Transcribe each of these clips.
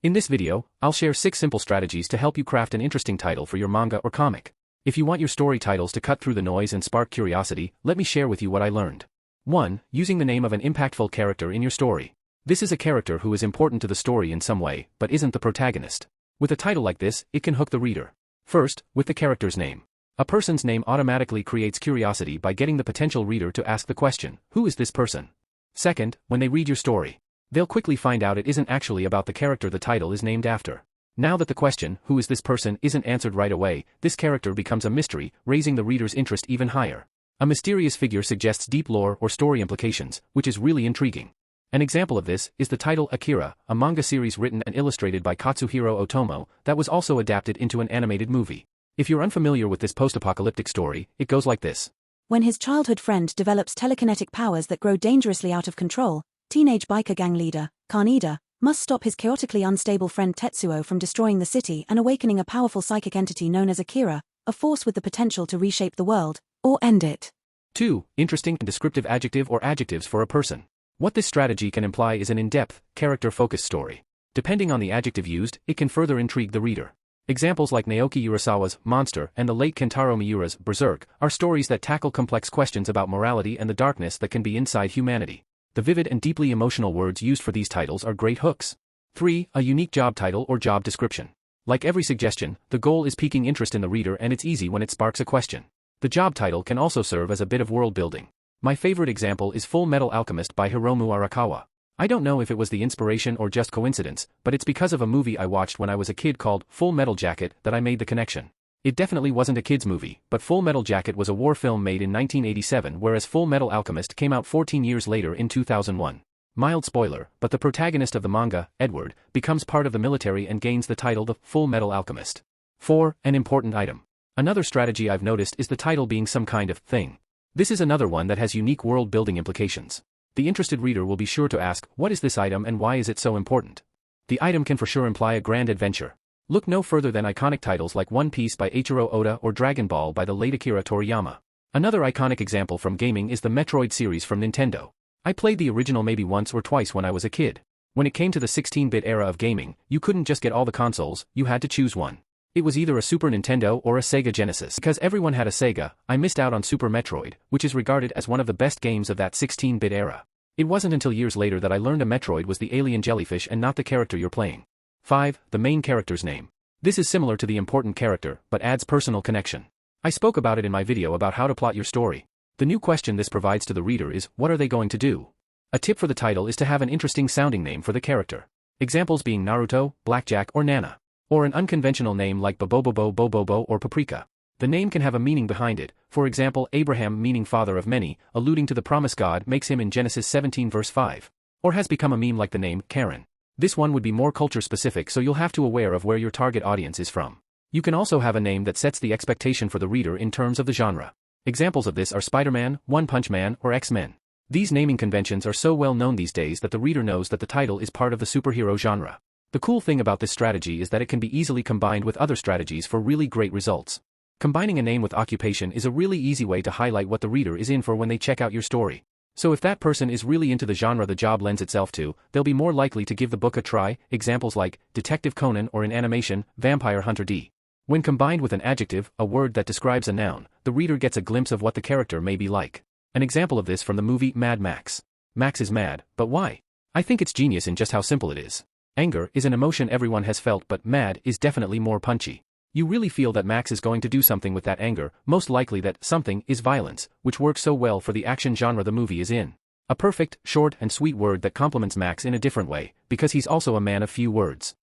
In this video, I'll share 6 simple strategies to help you craft an interesting title for your manga or comic. If you want your story titles to cut through the noise and spark curiosity, let me share with you what I learned. 1. Using the name of an impactful character in your story. This is a character who is important to the story in some way, but isn't the protagonist. With a title like this, it can hook the reader. First, with the character's name. A person's name automatically creates curiosity by getting the potential reader to ask the question, who is this person? Second, when they read your story, they'll quickly find out it isn't actually about the character the title is named after. Now that the question, who is this person, isn't answered right away, this character becomes a mystery, raising the reader's interest even higher. A mysterious figure suggests deep lore or story implications, which is really intriguing. An example of this is the title Akira, a manga series written and illustrated by Katsuhiro Otomo, that was also adapted into an animated movie. If you're unfamiliar with this post-apocalyptic story, it goes like this. When his childhood friend develops telekinetic powers that grow dangerously out of control, teenage biker gang leader, Kaneda, must stop his chaotically unstable friend Tetsuo from destroying the city and awakening a powerful psychic entity known as Akira, a force with the potential to reshape the world, or end it. 2. Interesting and descriptive adjective or adjectives for a person. What this strategy can imply is an in-depth, character-focused story. Depending on the adjective used, it can further intrigue the reader. Examples like Naoki Urasawa's Monster and the late Kentaro Miura's Berserk are stories that tackle complex questions about morality and the darkness that can be inside humanity. The vivid and deeply emotional words used for these titles are great hooks. 3. A unique job title or job description. Like every suggestion, the goal is piquing interest in the reader, and it's easy when it sparks a question. The job title can also serve as a bit of world building. My favorite example is Full Metal Alchemist by Hiromu Arakawa. I don't know if it was the inspiration or just coincidence, but it's because of a movie I watched when I was a kid called Full Metal Jacket that I made the connection. It definitely wasn't a kid's movie, but Full Metal Jacket was a war film made in 1987, whereas Full Metal Alchemist came out 14 years later in 2001. Mild spoiler, but the protagonist of the manga, Edward, becomes part of the military and gains the title the Full Metal Alchemist. 4. An important item. Another strategy I've noticed is the title being some kind of thing. This is another one that has unique world-building implications. The interested reader will be sure to ask, what is this item and why is it so important? The item can for sure imply a grand adventure. Look no further than iconic titles like One Piece by Eiichiro Oda or Dragon Ball by the late Akira Toriyama. Another iconic example from gaming is the Metroid series from Nintendo. I played the original maybe once or twice when I was a kid. When it came to the 16-bit era of gaming, you couldn't just get all the consoles, you had to choose one. It was either a Super Nintendo or a Sega Genesis. Because everyone had a Sega, I missed out on Super Metroid, which is regarded as one of the best games of that 16-bit era. It wasn't until years later that I learned a Metroid was the alien jellyfish and not the character you're playing. 5. The main character's name. This is similar to the important character, but adds personal connection. I spoke about it in my video about how to plot your story. The new question this provides to the reader is, what are they going to do? A tip for the title is to have an interesting sounding name for the character. Examples being Naruto, Blackjack or Nana. Or an unconventional name like Bobobo, Bobobo or Paprika. The name can have a meaning behind it, for example Abraham meaning father of many, alluding to the promise God makes him in Genesis 17 verse 5. Or has become a meme like the name Karen. This one would be more culture specific, so you'll have to be aware of where your target audience is from. You can also have a name that sets the expectation for the reader in terms of the genre. Examples of this are Spider-Man, One Punch Man or X-Men. These naming conventions are so well known these days that the reader knows that the title is part of the superhero genre. The cool thing about this strategy is that it can be easily combined with other strategies for really great results. Combining a name with occupation is a really easy way to highlight what the reader is in for when they check out your story. So if that person is really into the genre the job lends itself to, they'll be more likely to give the book a try. Examples like Detective Conan or in animation, Vampire Hunter D. When combined with an adjective, a word that describes a noun, the reader gets a glimpse of what the character may be like. An example of this from the movie Mad Max. Max is mad, but why? I think it's genius in just how simple it is. Anger is an emotion everyone has felt, but mad is definitely more punchy. You really feel that Max is going to do something with that anger, most likely that something is violence, which works so well for the action genre the movie is in. A perfect, short and sweet word that complements Max in a different way, because he's also a man of few words.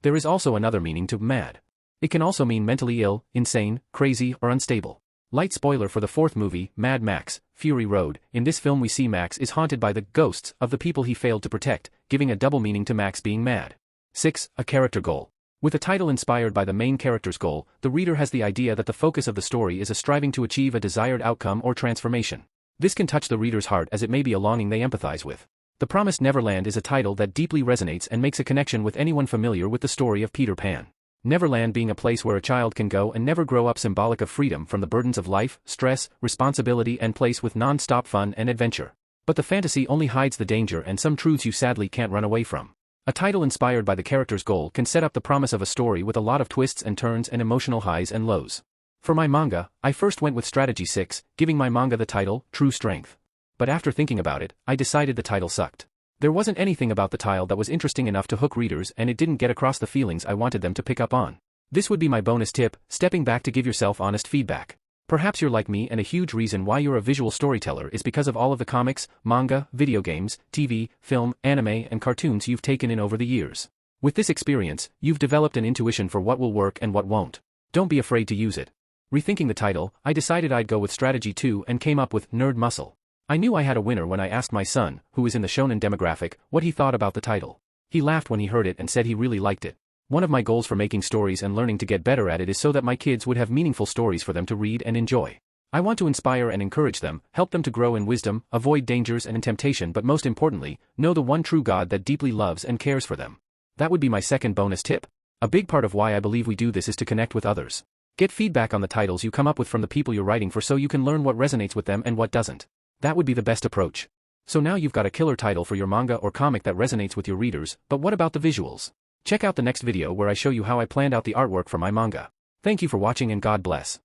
There is also another meaning to mad. It can also mean mentally ill, insane, crazy or unstable. Light spoiler for the 4th movie, Mad Max, Fury Road. In this film we see Max is haunted by the ghosts of the people he failed to protect, giving a double meaning to Max being mad. 6. A character goal. With a title inspired by the main character's goal, the reader has the idea that the focus of the story is a striving to achieve a desired outcome or transformation. This can touch the reader's heart as it may be a longing they empathize with. The Promised Neverland is a title that deeply resonates and makes a connection with anyone familiar with the story of Peter Pan. Neverland being a place where a child can go and never grow up, symbolic of freedom from the burdens of life, stress, responsibility and place with non-stop fun and adventure. But the fantasy only hides the danger and some truths you sadly can't run away from. A title inspired by the character's goal can set up the promise of a story with a lot of twists and turns and emotional highs and lows. For my manga, I first went with Strategy 6, giving my manga the title, True Strength. But after thinking about it, I decided the title sucked. There wasn't anything about the title that was interesting enough to hook readers, and it didn't get across the feelings I wanted them to pick up on. This would be my bonus tip, stepping back to give yourself honest feedback. Perhaps you're like me, and a huge reason why you're a visual storyteller is because of all of the comics, manga, video games, TV, film, anime, and cartoons you've taken in over the years. With this experience, you've developed an intuition for what will work and what won't. Don't be afraid to use it. Rethinking the title, I decided I'd go with Strategy 2 and came up with Nerd Muscle. I knew I had a winner when I asked my son, who is in the Shonen demographic, what he thought about the title. He laughed when he heard it and said he really liked it. One of my goals for making stories and learning to get better at it is so that my kids would have meaningful stories for them to read and enjoy. I want to inspire and encourage them, help them to grow in wisdom, avoid dangers and temptation, but most importantly, know the one true God that deeply loves and cares for them. That would be my second bonus tip. A big part of why I believe we do this is to connect with others. Get feedback on the titles you come up with from the people you're writing for so you can learn what resonates with them and what doesn't. That would be the best approach. So now you've got a killer title for your manga or comic that resonates with your readers, but what about the visuals? Check out the next video where I show you how I planned out the artwork for my manga. Thank you for watching and God bless.